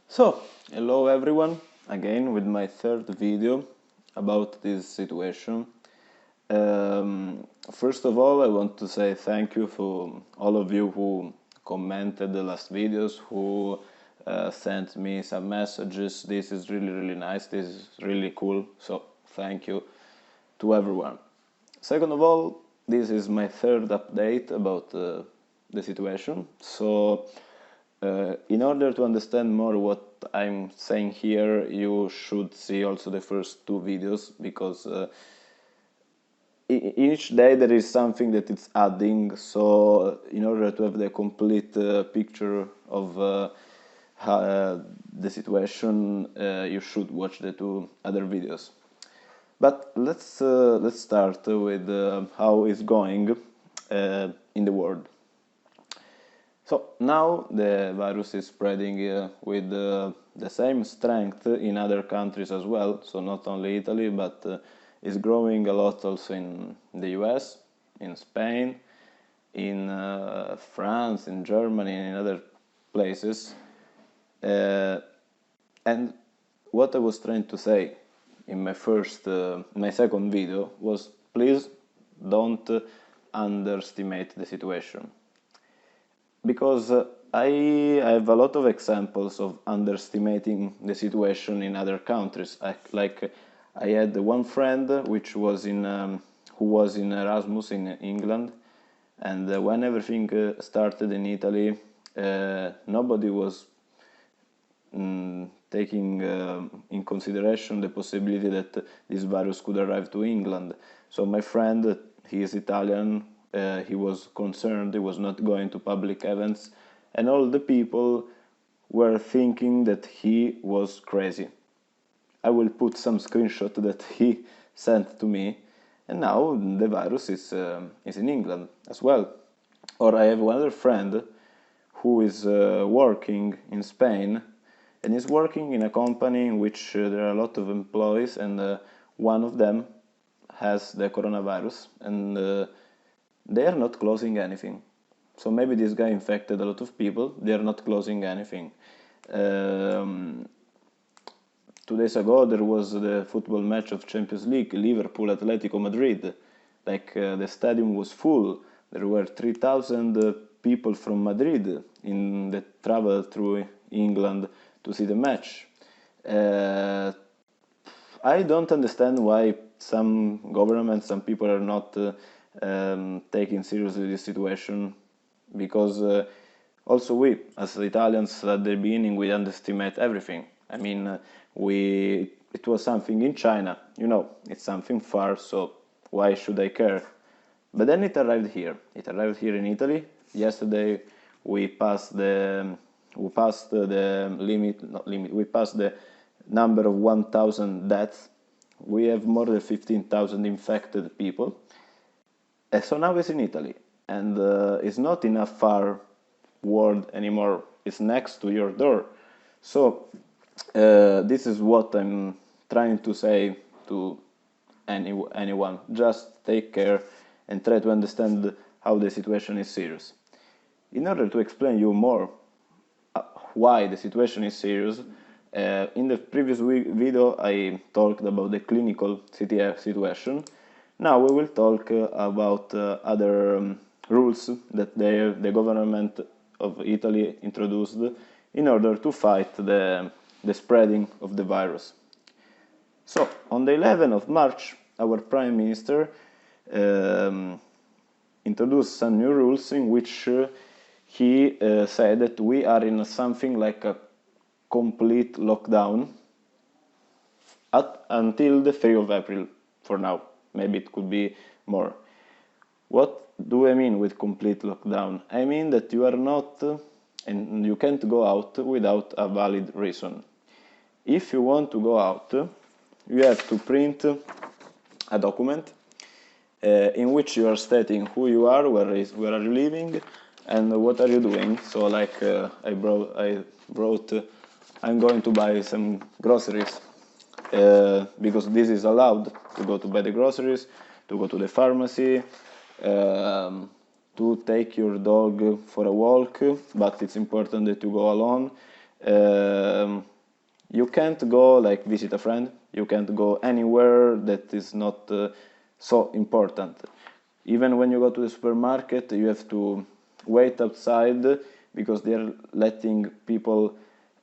So, hello everyone, again with my third video about this situation. First of all, I want to say thank you for all of you who commented the last videos, who sent me some messages. This is really nice, this is really cool, so thank you to everyone. Second of all, this is my third update about the situation, so in order to understand more what I'm saying here, you should see also the first two videos, because each day there is something that it's adding, so in order to have the complete picture of the situation, you should watch the two other videos. But let's start with how it's going in the world. So now the virus is spreading with the same strength in other countries as well, so not only Italy, but is growing a lot also in the US, in Spain, in France, in Germany, and in other places. And what I was trying to say in my second video was, please don't underestimate the situation. Because I have a lot of examples of underestimating the situation in other countries. I had one friend who was in Erasmus in England, and when everything started in Italy, nobody was taking in consideration the possibility that this virus could arrive to England. So my friend, he is Italian, he was concerned, he was not going to public events, and all the people were thinking that he was crazy. I will put some screenshot that he sent to me, and now the virus is in England as well. Or I have one other friend who is working in Spain, and is working in a company in which there are a lot of employees, and one of them has the coronavirus, and they are not closing anything. So maybe this guy infected a lot of people, they are not closing anything. 2 days ago there was the football match of Champions League, Liverpool Atletico Madrid. The stadium was full. There were 3,000 people from Madrid in the travel through England to see the match. I don't understand why some governments, some people are not taking seriously this situation, because also we, as Italians, at the beginning we underestimate everything. I mean, it was something in China, it's something far, so why should I care? But then it arrived here. It arrived here in Italy. Yesterday we passed the number of 1,000 deaths. We have more than 15,000 infected people. And so now it's in Italy, and it's not in a far world anymore. It's next to your door. So this is what I'm trying to say to anyone. Just take care and try to understand how the situation is serious. In order to explain you more why the situation is serious, in the previous video I talked about the clinical CTF situation. Now we will talk about other rules that the government of Italy introduced in order to fight the spreading of the virus. So, on the 11th of March, our Prime Minister introduced some new rules in which he said that we are in something like a complete lockdown until the 3rd of April for now. Maybe it could be more. What do I mean with complete lockdown? I mean that you are not, and you can't go out without a valid reason. If you want to go out, you have to print a document in which you are stating who you are, where are you living, and what are you doing. So like I wrote I'm going to buy some groceries, because this is allowed to go to buy the groceries, to go to the pharmacy, to take your dog for a walk, but it's important that you go alone. You can't go like visit a friend, you can't go anywhere that is not so important. Even when you go to the supermarket, you have to wait outside because they're letting people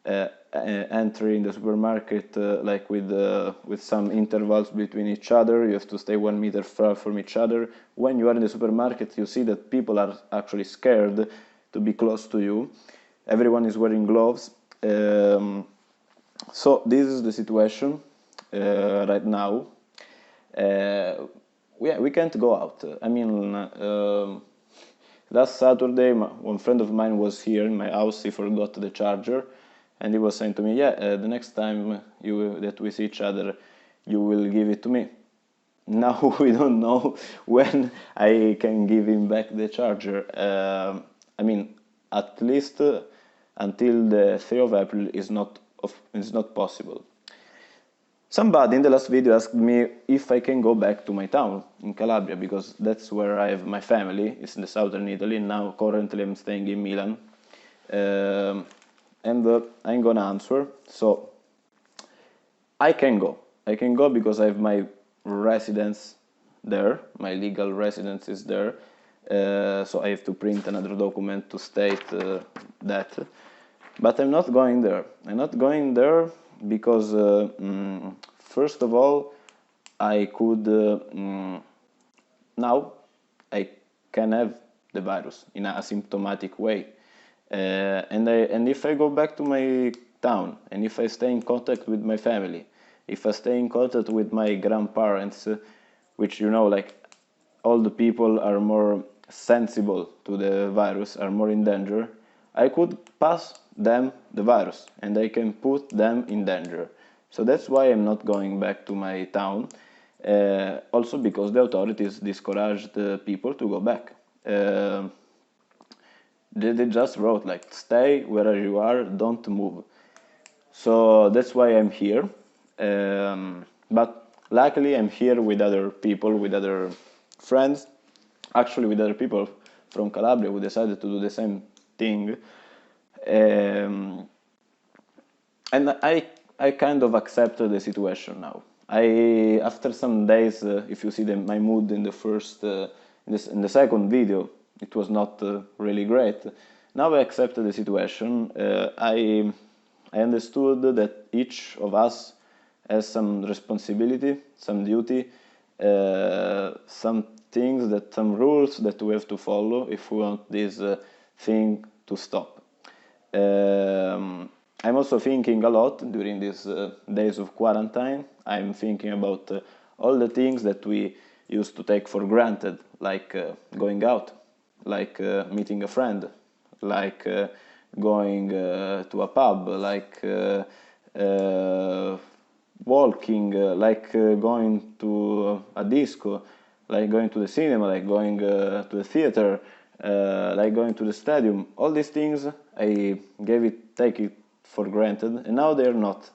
enter in the supermarket like with some intervals between each other. You have to stay 1 meter far from each other. When you are in the supermarket, you see that people are actually scared to be close to you. Everyone is wearing gloves. So this is the situation right now. We can't go out. I mean, last Saturday, one friend of mine was here in my house. He forgot the charger, and he was saying to me, "Yeah, the next time that we see each other, you will give it to me." Now we don't know when I can give him back the charger. I mean, at least until the 3rd of April is not possible. Somebody in the last video asked me if I can go back to my town in Calabria, because that's where I have my family. It's in the southern Italy. Now currently I'm staying in Milan. And I'm gonna answer. So I can go because I have my residence there, my legal residence is there. So I have to print another document to state that. But I'm not going there. I'm not going there because first of all, I could now I can have the virus in an asymptomatic way, and if I go back to my town, and if I stay in contact with my family, if I stay in contact with my grandparents, which, you know, like, all the people are more sensible to the virus, are more in danger, I could pass them the virus and I can put them in danger. So that's why I'm not going back to my town. Also because the authorities discouraged people to go back. They just wrote like, stay wherever you are, don't move. So that's why I'm here. But luckily I'm here with other people, with other friends, actually with other people from Calabria who decided to do the same thing. And I kind of accepted the situation now. After some days, if you see my mood in the first, in the second video, it was not really great. Now I accepted the situation. I understood that each of us has some responsibility, some duty, some things, some rules that we have to follow if we want this thing to stop. I'm also thinking a lot during these days of quarantine. I'm thinking about all the things that we used to take for granted, like going out, like meeting a friend, like going to a pub, like walking, like going to a disco, like going to the cinema, like going to the theater, like going to the stadium. All these things I take it for granted, and now they're not.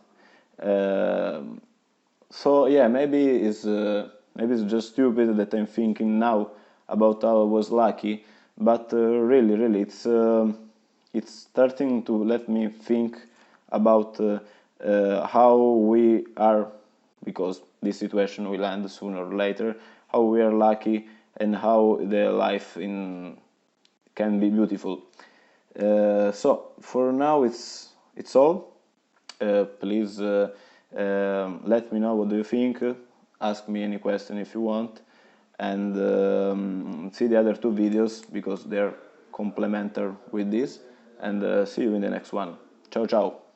So yeah, maybe it's just stupid that I'm thinking now about how I was lucky, but really, it's starting to let me think about how we are, because this situation will end sooner or later, how we are lucky and how the life can be beautiful. So for now it's all. Please let me know what do you think. Ask me any question if you want, and see the other two videos because they're complementary with this, and see you in the next one. Ciao ciao.